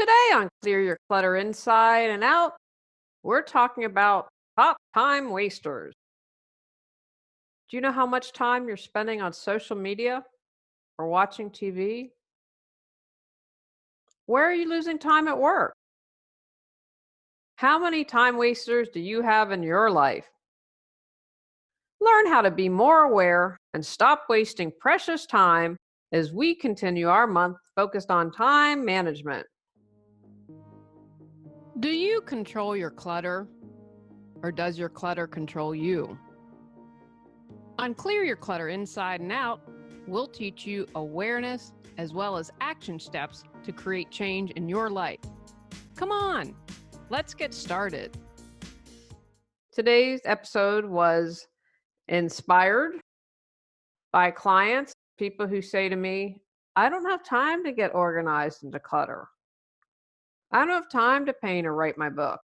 Today on Clear Your Clutter Inside and Out, we're talking about top time wasters. Do you know how much time you're spending on social media or watching TV? Where are you losing time at work? How many time wasters do you have in your life? Learn how to be more aware and stop wasting precious time as we continue our month focused on time management. Do you control your clutter, or does your clutter control you? On Clear Your Clutter Inside and Out, we'll teach you awareness as well as action steps to create change in your life. Come on, let's get started. Today's episode was inspired by clients, people who say to me, I don't have time to get organized and declutter. I don't have time to paint or write my book.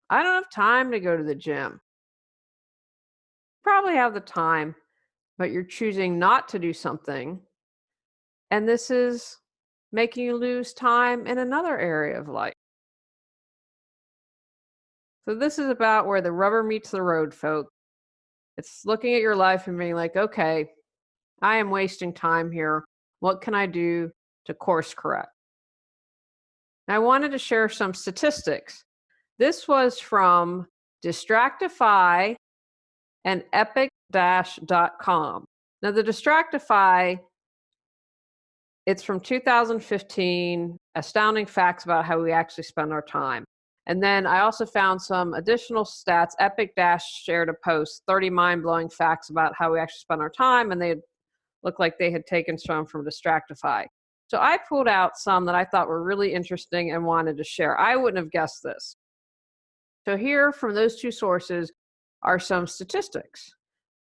I don't have time to go to the gym. Probably have the time, but you're choosing not to do something. And this is making you lose time in another area of life. So, this is about where the rubber meets the road, folks. It's looking at your life and being like, okay, I am wasting time here. What can I do to course correct? And I wanted to share some statistics. This was from Distractify and epic-.com. Now, the Distractify, it's from 2015, astounding facts about how we actually spend our time. And then I also found some additional stats. Epic Dash shared a post, 30 mind-blowing facts about how we actually spend our time, and they looked like they had taken some from Distractify. So I pulled out some that I thought were really interesting and wanted to share. I wouldn't have guessed this. So here from those two sources are some statistics.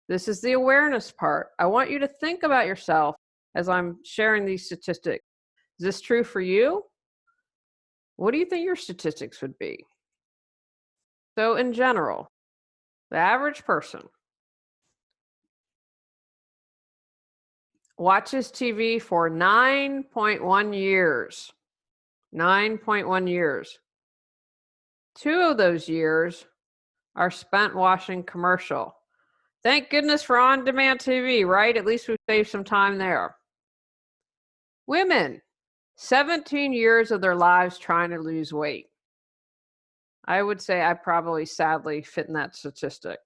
This is the awareness part. I want you to think about yourself as I'm sharing these statistics. Is this true for you? What do you think your statistics would be? So in general, the average person watches TV for 9.1 years. 9.1 years. 2 of those years are spent watching commercial. Thank goodness for on-demand TV, right? At least we've saved some time there. Women, 17 years of their lives trying to lose weight. I would say I probably sadly fit in that statistic.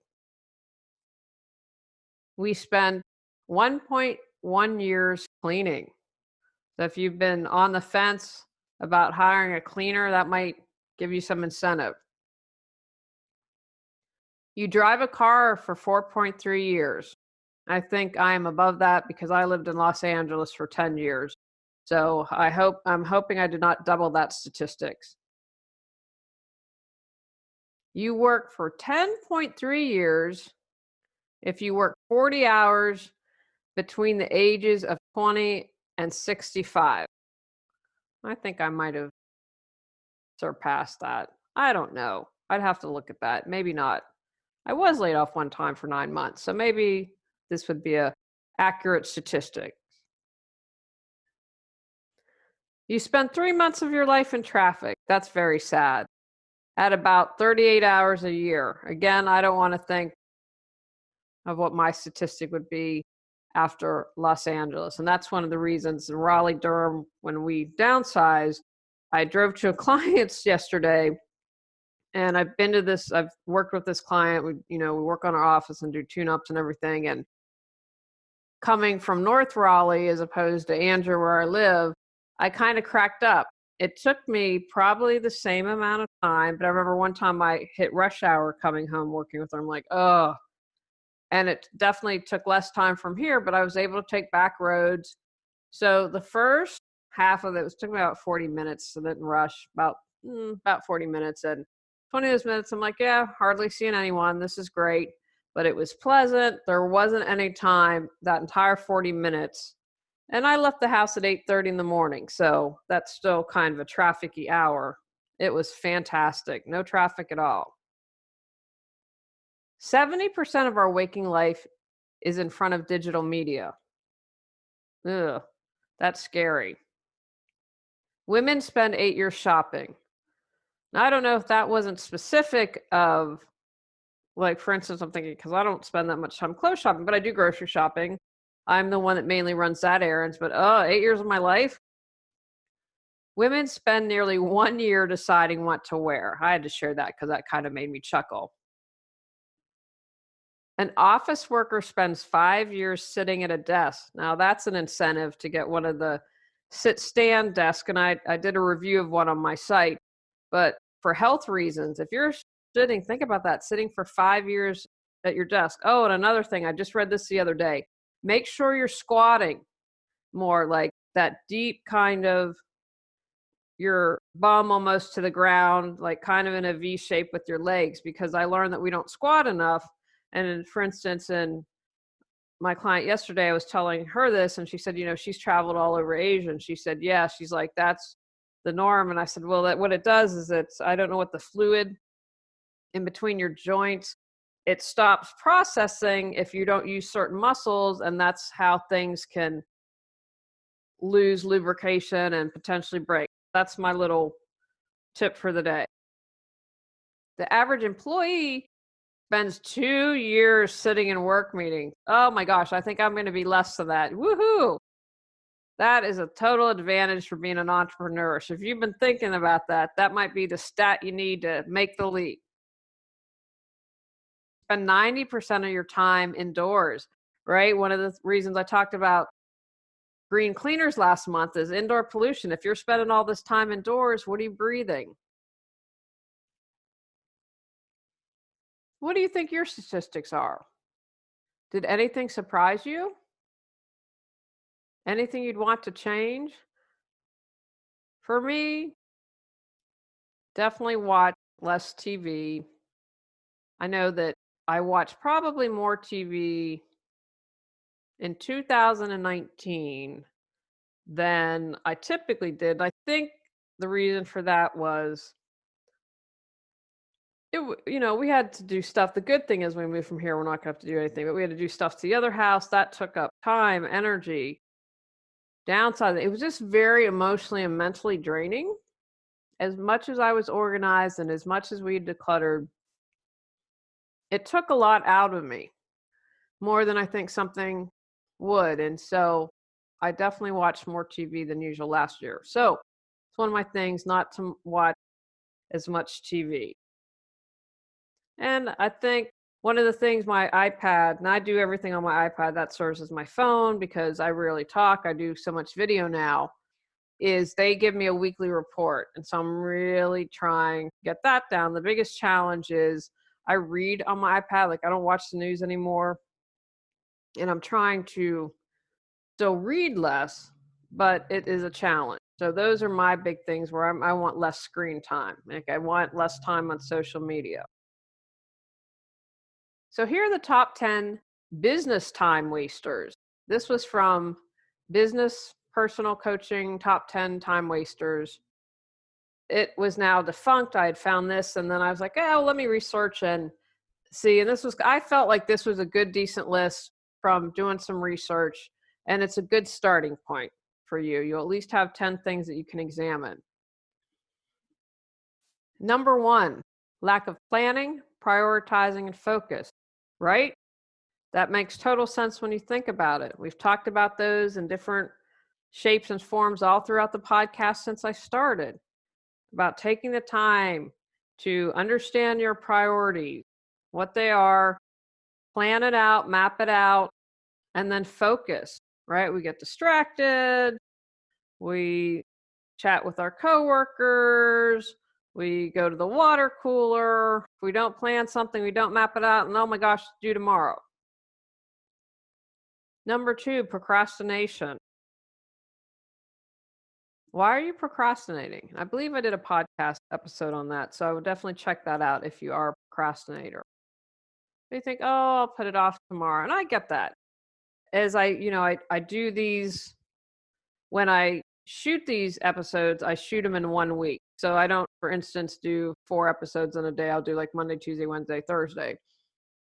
We spend 1.1 years cleaning. So if you've been on the fence about hiring a cleaner, that might give you some incentive. You drive a car for 4.3 years. I think I am above that because I lived in Los Angeles for 10 years. So I'm hoping I did not double that statistics. You work for 10.3 years if you work 40 hours between the ages of 20 and 65. I think I might have surpassed that. I don't know. I'd have to look at that. Maybe not. I was laid off one time for 9 months, so maybe this would be a accurate statistic. You spend 3 months of your life in traffic. That's very sad. At about 38 hours a year. Again, I don't want to think of what my statistic would be after Los Angeles. And that's one of the reasons in Raleigh, Durham, when we downsized, I drove to a client's yesterday. And I've worked with this client. We work on our office and do tune-ups and everything. And coming from North Raleigh as opposed to Andrew where I live, I kind of cracked up. It took me probably the same amount of time, but I remember one time I hit rush hour coming home working with her. I'm like, oh. And it definitely took less time from here, but I was able to take back roads. So the first half of it took me about 40 minutes, so didn't rush, about 40 minutes. And 20 of those minutes, I'm like, yeah, hardly seeing anyone. This is great. But it was pleasant. There wasn't any time that entire 40 minutes. And I left the house at 8:30 in the morning. So that's still kind of a traffic-y hour. It was fantastic. No traffic at all. 70% of our waking life is in front of digital media. Ugh, that's scary. Women spend 8 years shopping. Now, I don't know if that wasn't specific of, like, for instance, I'm thinking because I don't spend that much time clothes shopping, but I do grocery shopping. I'm the one that mainly runs that errands, but 8 years of my life, women spend nearly 1 year deciding what to wear. I had to share that because that kind of made me chuckle. An office worker spends 5 years sitting at a desk. Now, that's an incentive to get one of the sit stand desk. And I did a review of one on my site. But for health reasons, if you're sitting, think about that, sitting for 5 years at your desk. Oh, and another thing, I just read this the other day. Make sure you're squatting more, like that deep kind of your bum almost to the ground, like kind of in a V shape with your legs, because I learned that we don't squat enough. And for instance, in my client yesterday, I was telling her this, and she said, she's traveled all over Asia. And she said, yeah, she's like, that's the norm. And I said, well, what it does is I don't know what the fluid in between your joints, it stops processing if you don't use certain muscles. And that's how things can lose lubrication and potentially break. That's my little tip for the day. The average employee spends 2 years sitting in work meetings. Oh my gosh, I think I'm going to be less than that. Woohoo! That is a total advantage for being an entrepreneur. So if you've been thinking about that, that might be the stat you need to make the leap. Spend 90% of your time indoors, right? One of the reasons I talked about green cleaners last month is indoor pollution. If you're spending all this time indoors, what are you breathing? What do you think your statistics are? Did anything surprise you? Anything you'd want to change? For me, definitely watch less TV. I know that I watched probably more TV in 2019 than I typically did. I think the reason for that was we had to do stuff. The good thing is when we moved from here, we're not going to have to do anything, but we had to do stuff to the other house. That took up time, energy. Downside, it was just very emotionally and mentally draining. As much as I was organized and as much as we decluttered, it took a lot out of me, more than I think something would. And so I definitely watched more TV than usual last year. So it's one of my things not to watch as much TV. And I think one of the things my iPad, and I do everything on my iPad that serves as my phone because I rarely talk. I do so much video now, is they give me a weekly report. And so I'm really trying to get that down. The biggest challenge is I read on my iPad, like I don't watch the news anymore. And I'm trying to still read less, but it is a challenge. So those are my big things where I want less screen time. Like I want less time on social media. So here are the top 10 business time wasters. This was from Business Personal Coaching Top 10 Time Wasters. It was now defunct. I had found this and then I was like, oh, let me research and see. And I felt like this was a good, decent list from doing some research. And it's a good starting point for you. You'll at least have 10 things that you can examine. Number 1, lack of planning, prioritizing, and focus, right? That makes total sense when you think about it. We've talked about those in different shapes and forms all throughout the podcast since I started, about taking the time to understand your priorities, what they are, plan it out, map it out, and then focus, right? We get distracted. We chat with our coworkers. We go to the water cooler. If we don't plan something, we don't map it out, and oh my gosh, it's due tomorrow. Number 2, procrastination. Why are you procrastinating? I believe I did a podcast episode on that, so I would definitely check that out if you are a procrastinator. You think, oh, I'll put it off tomorrow. And I get that. As I do these, when I shoot these episodes, I shoot them in 1 week. So I don't, for instance, do 4 episodes in a day. I'll do like Monday, Tuesday, Wednesday, Thursday.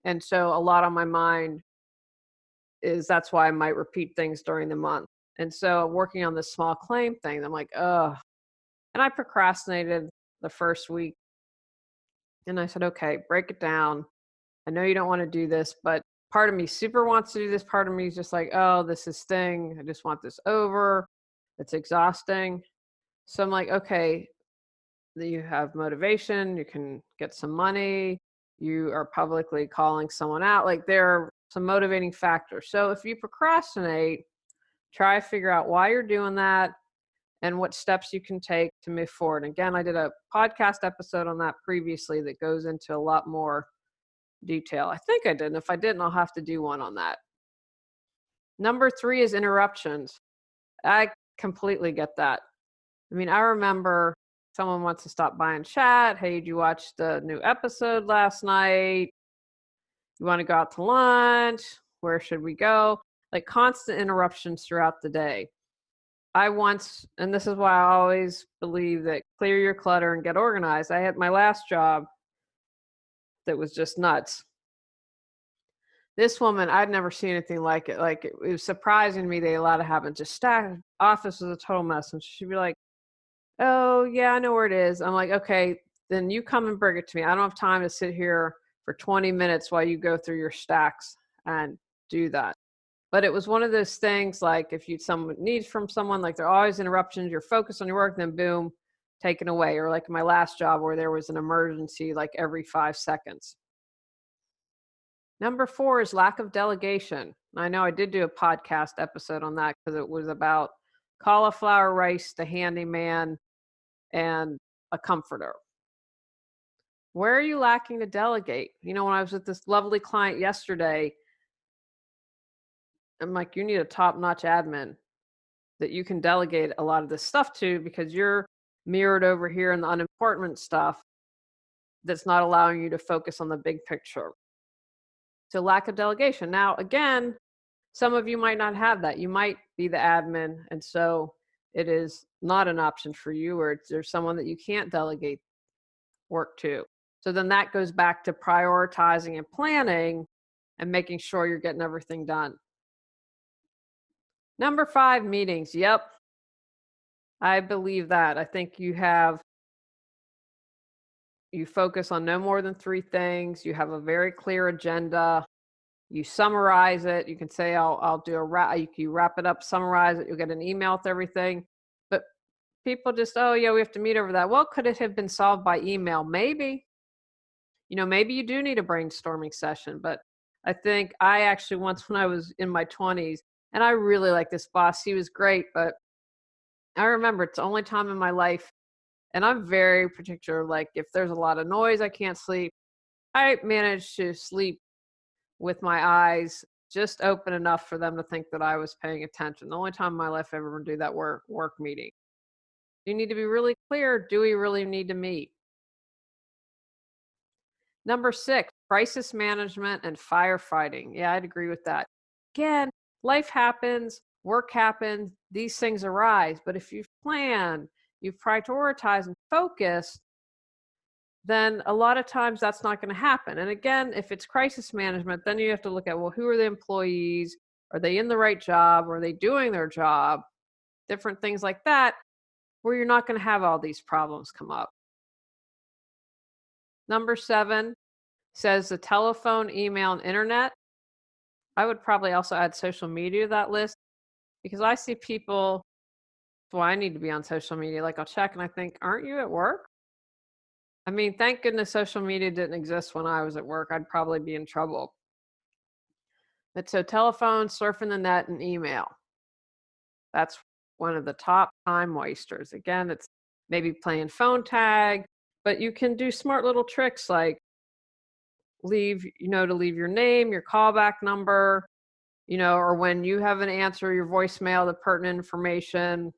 And so a lot on my mind that's why I might repeat things during the month. And so working on this small claim thing, I'm like, oh, And I procrastinated the first week. And I said, okay, break it down. I know you don't want to do this, but part of me super wants to do this. Part of me is just like, oh, this is thing. I just want this over. It's exhausting. So I'm like, okay, you have motivation. You can get some money. You are publicly calling someone out. Like there are some motivating factors. So if you procrastinate, try to figure out why you're doing that and what steps you can take to move forward. Again, I did a podcast episode on that previously that goes into a lot more detail. I think I did. And if I didn't, I'll have to do one on that. Number 3 is interruptions. I completely get that. I mean, I remember someone wants to stop by and chat. Hey, did you watch the new episode last night? You want to go out to lunch? Where should we go? Like constant interruptions throughout the day. I once, and this is why I always believe that clear your clutter and get organized. I had my last job that was just nuts. This woman, I'd never seen anything like it. Like it was surprising to me they allowed to have it just stacked. Office was a total mess. And she'd be like, oh yeah, I know where it is. I'm like, okay, then you come and bring it to me. I don't have time to sit here for 20 minutes while you go through your stacks and do that. But it was one of those things like if you someone needs from someone, like there are always interruptions, you're focused on your work, then boom, taken away. Or like my last job where there was an emergency like every 5 seconds. Number 4 is lack of delegation. I know I did do a podcast episode on that because it was about cauliflower rice, the handyman, and a comforter. Where are you lacking to delegate? You know, when I was with this lovely client yesterday, I'm like, you need a top-notch admin that you can delegate a lot of this stuff to because you're mirrored over here in the unimportant stuff that's not allowing you to focus on the big picture. So lack of delegation. Now, again, some of you might not have that. You might be the admin, and so it is not an option for you, or there's someone that you can't delegate work to. So then that goes back to prioritizing and planning and making sure you're getting everything done. Number 5, meetings. Yep. I believe that. I think you focus on no more than 3 things. You have a very clear agenda. You summarize it. You can say, I'll do a wrap. You wrap it up, summarize it. You'll get an email with everything. But people just, oh yeah, we have to meet over that. Well, could it have been solved by email? Maybe. Maybe you do need a brainstorming session. But I think I actually once when I was in my 20s, and I really like this boss. He was great, but I remember it's the only time in my life, and I'm very particular. Like if there's a lot of noise, I can't sleep. I managed to sleep with my eyes just open enough for them to think that I was paying attention. The only time in my life I ever do that work meeting. You need to be really clear. Do we really need to meet? Number 6, crisis management and firefighting. Yeah, I'd agree with that. Again, life happens, work happens, these things arise. But if you've planned, you've prioritized and focused, then a lot of times that's not going to happen. And again, if it's crisis management, then you have to look at, well, who are the employees? Are they in the right job? Are they doing their job? Different things like that, where you're not going to have all these problems come up. Number 7 says the telephone, email, and internet. I would probably also add social media to that list because I see people, well, I need to be on social media. Like I'll check and I think, aren't you at work? I mean, thank goodness social media didn't exist when I was at work. I'd probably be in trouble. But so telephone, surfing the net, and email. That's one of the top time wasters. Again, it's maybe playing phone tag, but you can do smart little tricks like to leave your name, your callback number, or when you have an answer, your voicemail, the pertinent information.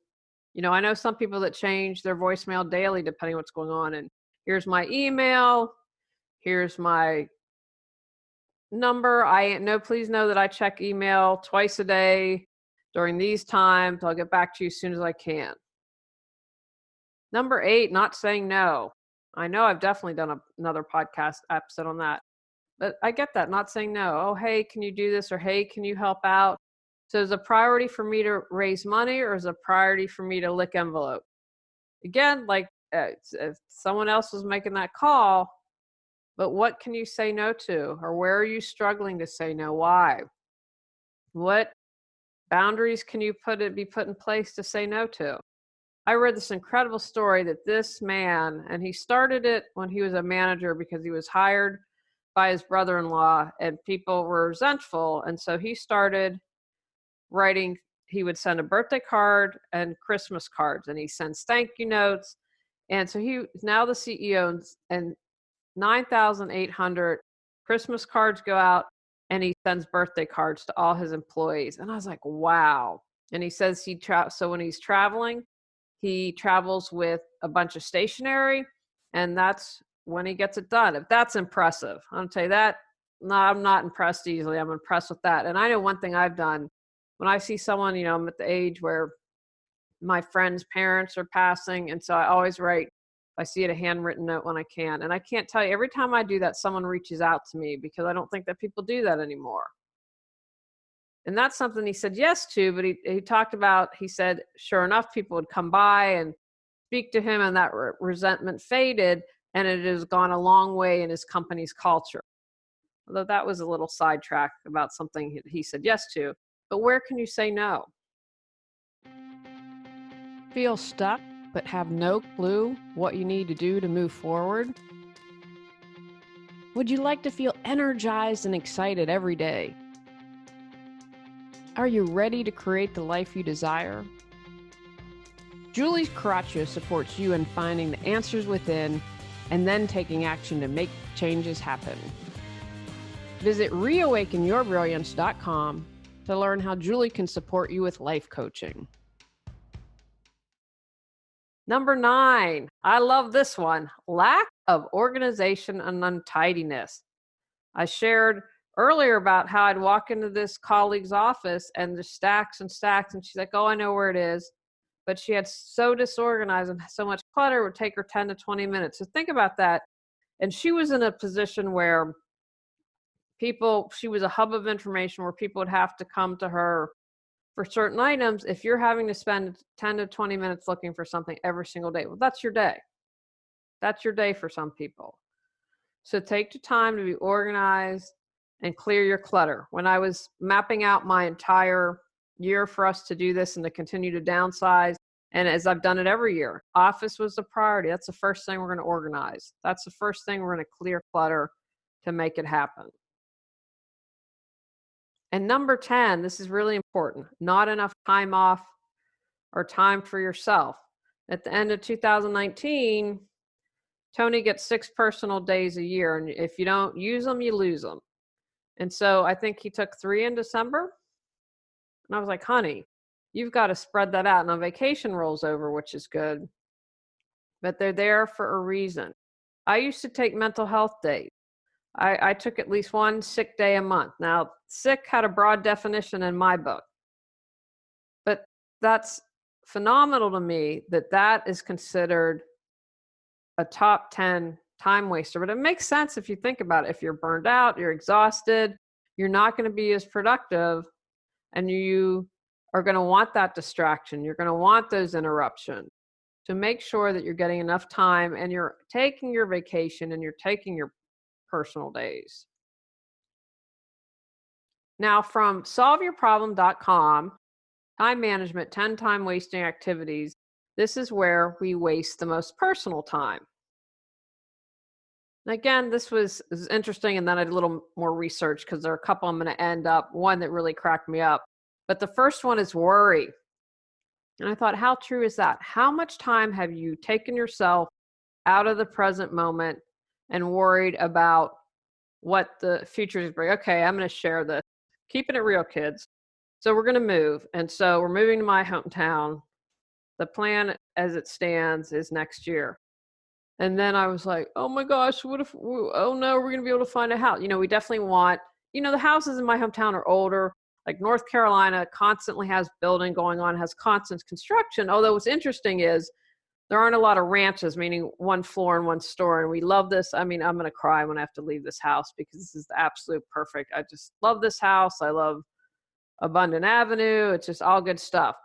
I know some people that change their voicemail daily depending on what's going on. And here's my email. Here's my number. Please know that I check email twice a day during these times. I'll get back to you as soon as I can. Number 8, not saying no. I know I've definitely done another podcast episode on that, but I get that, not saying no. Oh, hey, can you do this? Or hey, can you help out? So is a priority for me to raise money or is a priority for me to lick envelope? Again, like if someone else was making that call, but what can you say no to? Or where are you struggling to say no? Why? What boundaries can you be put in place to say no to? I read this incredible story that this man, and he started it when he was a manager because he was hired by his brother-in-law and people were resentful. And so he started writing, he would send a birthday card and Christmas cards, and he sends thank you notes. And so he's now the CEO, and 9,800 Christmas cards go out, and he sends birthday cards to all his employees. And I was like, wow. And he says so when he's traveling, he travels with a bunch of stationery, and that's when he gets it done. If that's impressive, I'll tell you that. No, I'm not impressed easily. I'm impressed with that. And I know one thing I've done when I see someone, I'm at the age where my friends' parents are passing. And so I always write, I see it, a handwritten note when I can. And I can't tell you, every time I do that, someone reaches out to me because I don't think that people do that anymore. And that's something he said yes to, but he talked about, he said, sure enough, people would come by and speak to him, and that resentment faded, and it has gone a long way in his company's culture. Although that was a little sidetrack about something he said yes to. But where can you say no? Feel stuck, but have no clue what you need to do to move forward? Would you like to feel energized and excited every day? Are you ready to create the life you desire? Julie Coraccio supports you in finding the answers within and then taking action to make changes happen. Visit reawakenyourbrilliance.com to learn how Julie can support you with life coaching. Number 9, I love this one, lack of organization and untidiness. I shared earlier about how I'd walk into this colleague's office and there's stacks and stacks, and she's like, oh, I know where it is. But she had so disorganized and so much clutter, it would take her 10 to 20 minutes. So think about that. And she was in a position where she was a hub of information where people would have to come to her for certain items. If you're having to spend 10 to 20 minutes looking for something every single day, well, that's your day. That's your day for some people. So take the time to be organized and clear your clutter. When I was mapping out my entire year for us to do this and to continue to downsize, and as I've done it every year, office was the priority. That's the first thing we're going to organize. That's the first thing we're going to clear clutter to make it happen. And number 10, this is really important, not enough time off or time for yourself. At the end of 2019, Tony gets 6 personal days a year, and if you don't use them, you lose them. And so I think he took 3 in December. And I was like, honey, you've got to spread that out. Now vacation rolls over, which is good, but they're there for a reason. I used to take mental health days. I took at least 1 sick day a month. Now, sick had a broad definition in my book, but that's phenomenal to me that is considered a top 10 time waster. But it makes sense if you think about it. If you're burned out, you're exhausted, you're not going to be as productive, and you are going to want that distraction. You're going to want those interruptions. To make sure that you're getting enough time and you're taking your vacation and you're taking your personal days. Now, from solveyourproblem.com, time management, 10 time wasting activities, this is where we waste the most personal time. And again, this was interesting, and then I did a little more research because there are a couple I'm going to end up, one that really cracked me up. But the first one is worry. And I thought, how true is that? How much time have you taken yourself out of the present moment and worried about what the future is bringing? Okay, I'm going to share this. Keeping it real, kids. So we're going to move. And so we're moving to my hometown. The plan as it stands is next year. And then I was like, oh my gosh, what if, oh no, we're going to be able to find a house. We definitely want, the houses in my hometown are older. Like North Carolina constantly has building going on, has constant construction. Although what's interesting is there aren't a lot of ranches, meaning one floor and one store. And we love this. I mean, I'm going to cry when I have to leave this house because this is the absolute perfect. I just love this house. I love Abundant Avenue. It's just all good stuff.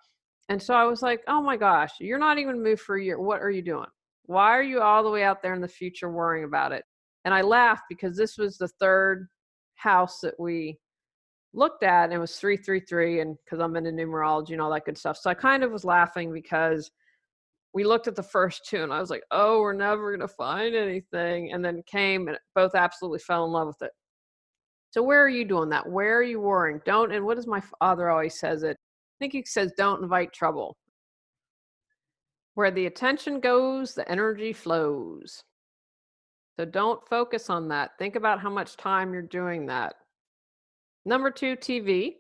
And so I was like, oh my gosh, you're not even moved for a year. What are you doing? Why are you all the way out there in the future worrying about it? And I laughed because this was the third house that we looked at, and it was 333. And because I'm into numerology and all that good stuff. So I kind of was laughing because we looked at the first two and I was like, oh, we're never going to find anything. And then came and both absolutely fell in love with it. So where are you doing that? Where are you worrying? Don't, and what does my father always says it? I think he says, don't invite trouble. Where the attention goes, the energy flows. So don't focus on that. Think about how much time you're doing that. Number two, TV.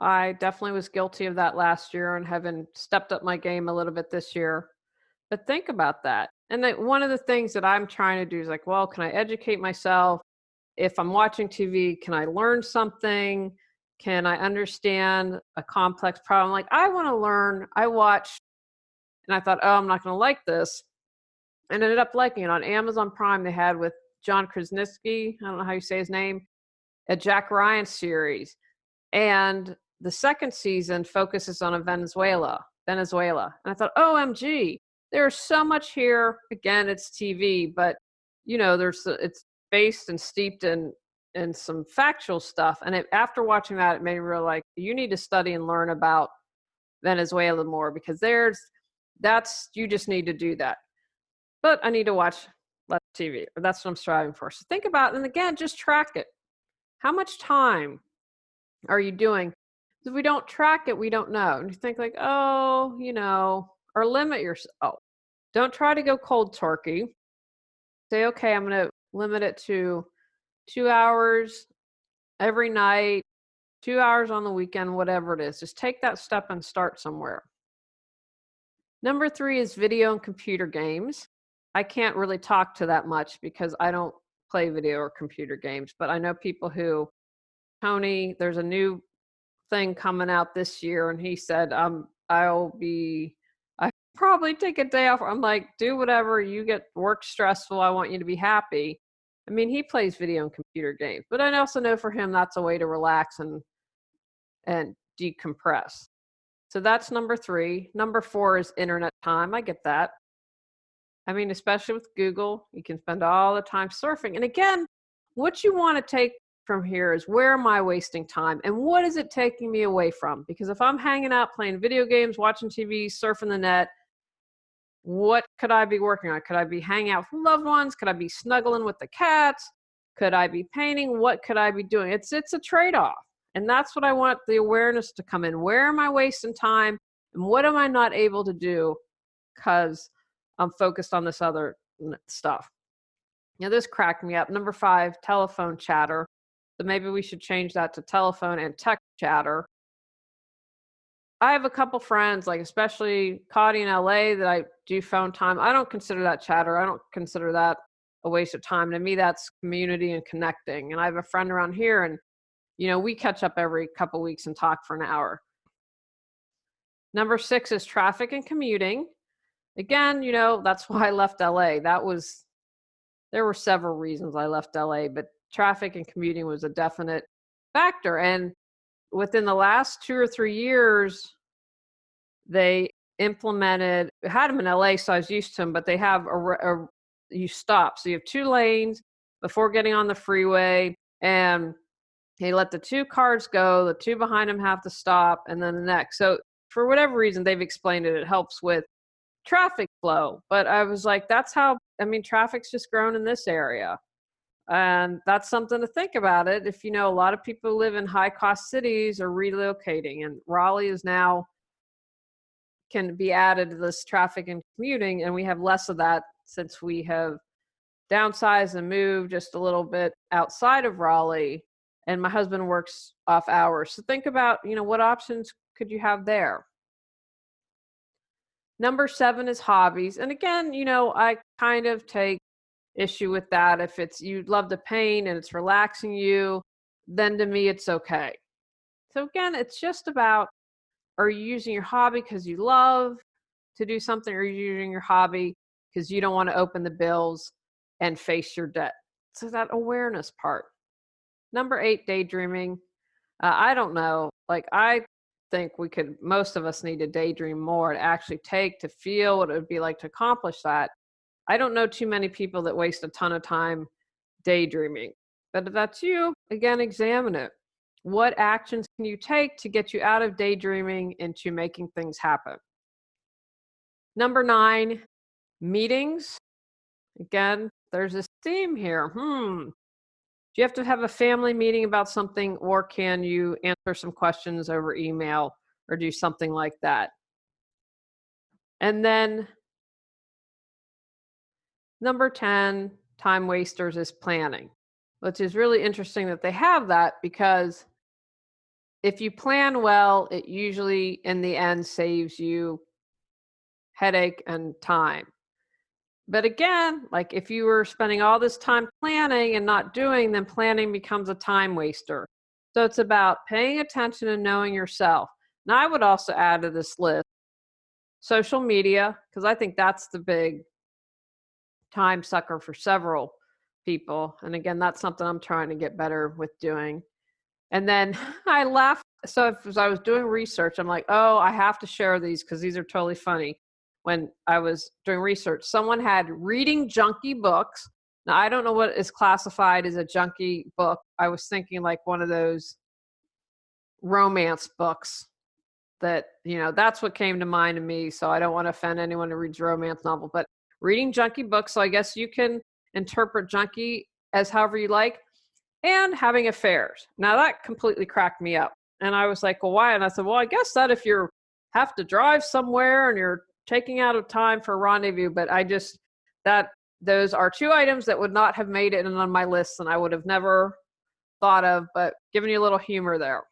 I definitely was guilty of that last year and haven't stepped up my game a little bit this year. But think about that. And then one of the things that I'm trying to do is like, well, can I educate myself? If I'm watching TV, can I learn something? Can I understand a complex problem? Like, I want to learn. I watched and I thought, oh, I'm not going to like this. And ended up liking it. On Amazon Prime, they had with John Krasinski, I don't know how you say his name, a Jack Ryan series. And the second season focuses on Venezuela. And I thought, OMG, there's so much here. Again, it's TV, but it's based and steeped in some factual stuff. And after watching that, it made me realize like, you need to study and learn about Venezuela more because you just need to do that. But I need to watch less TV. That's what I'm striving for. So think about, and again, just track it. How much time are you doing? If we don't track it, we don't know. And you think like, oh, or limit yourself. Don't try to go cold turkey. Say, okay, I'm going to limit it to 2 hours every night, 2 hours on the weekend, whatever it is. Just take that step and start somewhere. Number 3 is video and computer games. I can't really talk to that much because I don't play video or computer games, but I know people who, Tony, there's a new thing coming out this year, and he said, I probably take a day off. I'm like, do whatever, you get work stressful, I want you to be happy. I mean, he plays video and computer games, but I also know for him that's a way to relax and decompress. So that's number 3. Number 4 is internet time. I get that. I mean, especially with Google, you can spend all the time surfing. And again, what you want to take from here is, where am I wasting time and what is it taking me away from? Because if I'm hanging out playing video games, watching TV, surfing the net, what could I be working on? Could I be hanging out with loved ones? Could I be snuggling with the cats? Could I be painting? What could I be doing? It's a trade-off. And that's what I want the awareness to come in. Where am I wasting time? And what am I not able to do because I'm focused on this other stuff? Now, this cracked me up. Number 5, telephone chatter. So maybe we should change that to telephone and text chatter. I have a couple friends, like especially Cotty in LA, that I do phone time. I don't consider that chatter. I don't consider that a waste of time. To me, that's community and connecting. And I have a friend around here, and we catch up every couple weeks and talk for an hour. Number 6 is traffic and commuting. Again, that's why I left LA. There were several reasons I left LA, but traffic and commuting was a definite factor. And within the last 2 or 3 years, they implemented, had them in LA, so I was used to them, but they have you stop. So you have 2 lanes before getting on the freeway, and they let the 2 cars go, the 2 behind them have to stop, and then the next. So for whatever reason, they've explained it helps with traffic flow. But I was like, traffic's just grown in this area. And that's something to think about it. If a lot of people who live in high cost cities are relocating, and Raleigh is now can be added to this traffic and commuting, and we have less of that since we have downsized and moved just a little bit outside of Raleigh, and my husband works off hours. So think about, what options could you have there? Number 7 is hobbies. And again, I kind of take issue with that. If it's you love to paint and it's relaxing you, then to me it's okay. So again, it's just about, are you using your hobby because you love to do something, or are you using your hobby because you don't want to open the bills and face your debt? So that awareness part. Number 8, daydreaming. I don't know. Like, I think most of us need to daydream more to actually take to feel what it would be like to accomplish that. I don't know too many people that waste a ton of time daydreaming. But if that's you, again, examine it. What actions can you take to get you out of daydreaming into making things happen? Number 9, meetings. Again, there's this theme here. Do you have to have a family meeting about something, or can you answer some questions over email or do something like that? And then number 10, time wasters, is planning, which is really interesting that they have that, because if you plan well, it usually in the end saves you headache and time. But again, like if you were spending all this time planning and not doing, then planning becomes a time waster. So it's about paying attention and knowing yourself. Now, I would also add to this list social media, because I think that's the big time sucker for several people. And again, that's something I'm trying to get better with doing. And then I laughed. So as I was doing research, I'm like, oh, I have to share these because these are totally funny. When I was doing research, someone had reading junkie books. Now, I don't know what is classified as a junkie book. I was thinking like one of those romance books that, that's what came to mind to me. So I don't want to offend anyone who reads romance novel, but reading junkie books. So I guess you can interpret junkie as however you like. And having affairs. Now that completely cracked me up. And I was like, well, why? And I said, well, I guess that if you have to drive somewhere and you're taking out of time for a rendezvous, but those are 2 items that would not have made it on my list and I would have never thought of, but giving you a little humor there.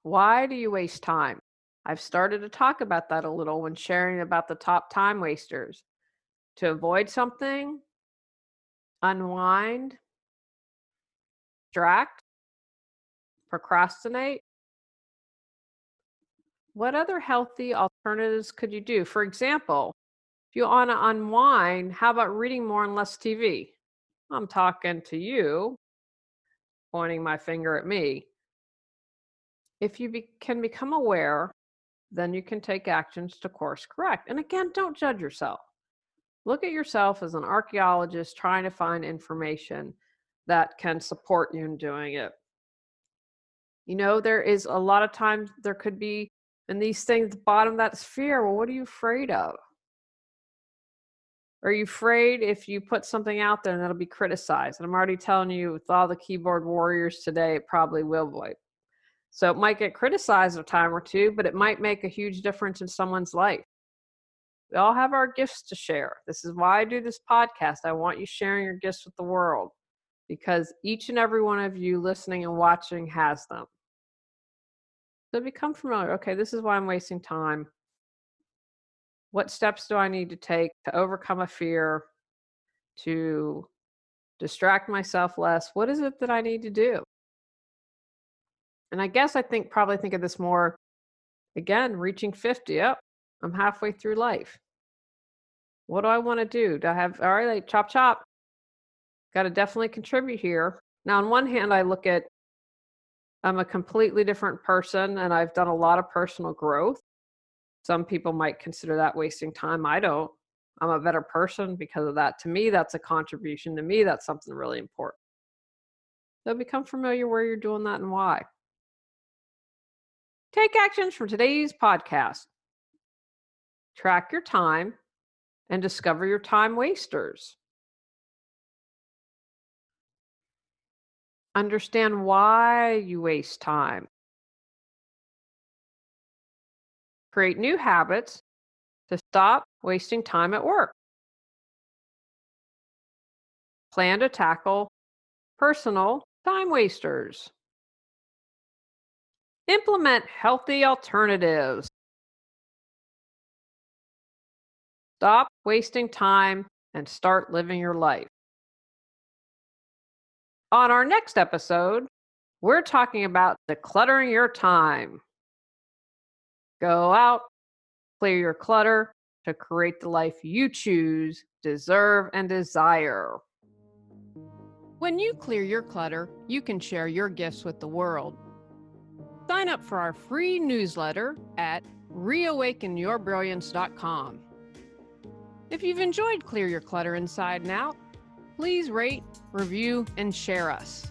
Why do you waste time? I've started to talk about that a little when sharing about the top time wasters. To avoid something, unwind, distract, procrastinate. What other healthy alternatives could you do? For example, if you want to unwind, how about reading more and less TV? I'm talking to you, pointing my finger at me. If you can become aware, then you can take actions to course correct. And again, don't judge yourself. Look at yourself as an archaeologist trying to find information that can support you in doing it. There is a lot of times there could be in these things, the bottom of that sphere. Well, what are you afraid of? Are you afraid if you put something out there and it'll be criticized? And I'm already telling you, with all the keyboard warriors today, it probably will be. So it might get criticized a time or two, but it might make a huge difference in someone's life. We all have our gifts to share. This is why I do this podcast. I want you sharing your gifts with the world, because each and every one of you listening and watching has them. So become familiar. Okay, this is why I'm wasting time. What steps do I need to take to overcome a fear, to distract myself less? What is it that I need to do? And I guess probably think of this more, again, reaching 50. Yep, I'm halfway through life. What do I want to do? Do I have, all right, like, chop, chop. Got to definitely contribute here. Now, on one hand, I'm a completely different person and I've done a lot of personal growth. Some people might consider that wasting time. I don't. I'm a better person because of that. To me, that's a contribution. To me, that's something really important. So become familiar where you're doing that and why. Take actions from today's podcast. Track your time and discover your time wasters. Understand why you waste time. Create new habits to stop wasting time at work. Plan to tackle personal time wasters. Implement healthy alternatives. Stop wasting time and start living your life. On our next episode, we're talking about decluttering your time. Go out, clear your clutter to create the life you choose, deserve, and desire. When you clear your clutter, you can share your gifts with the world. Sign up for our free newsletter at reawakenyourbrilliance.com. If you've enjoyed Clear Your Clutter Inside and Out, please rate, review, and share us.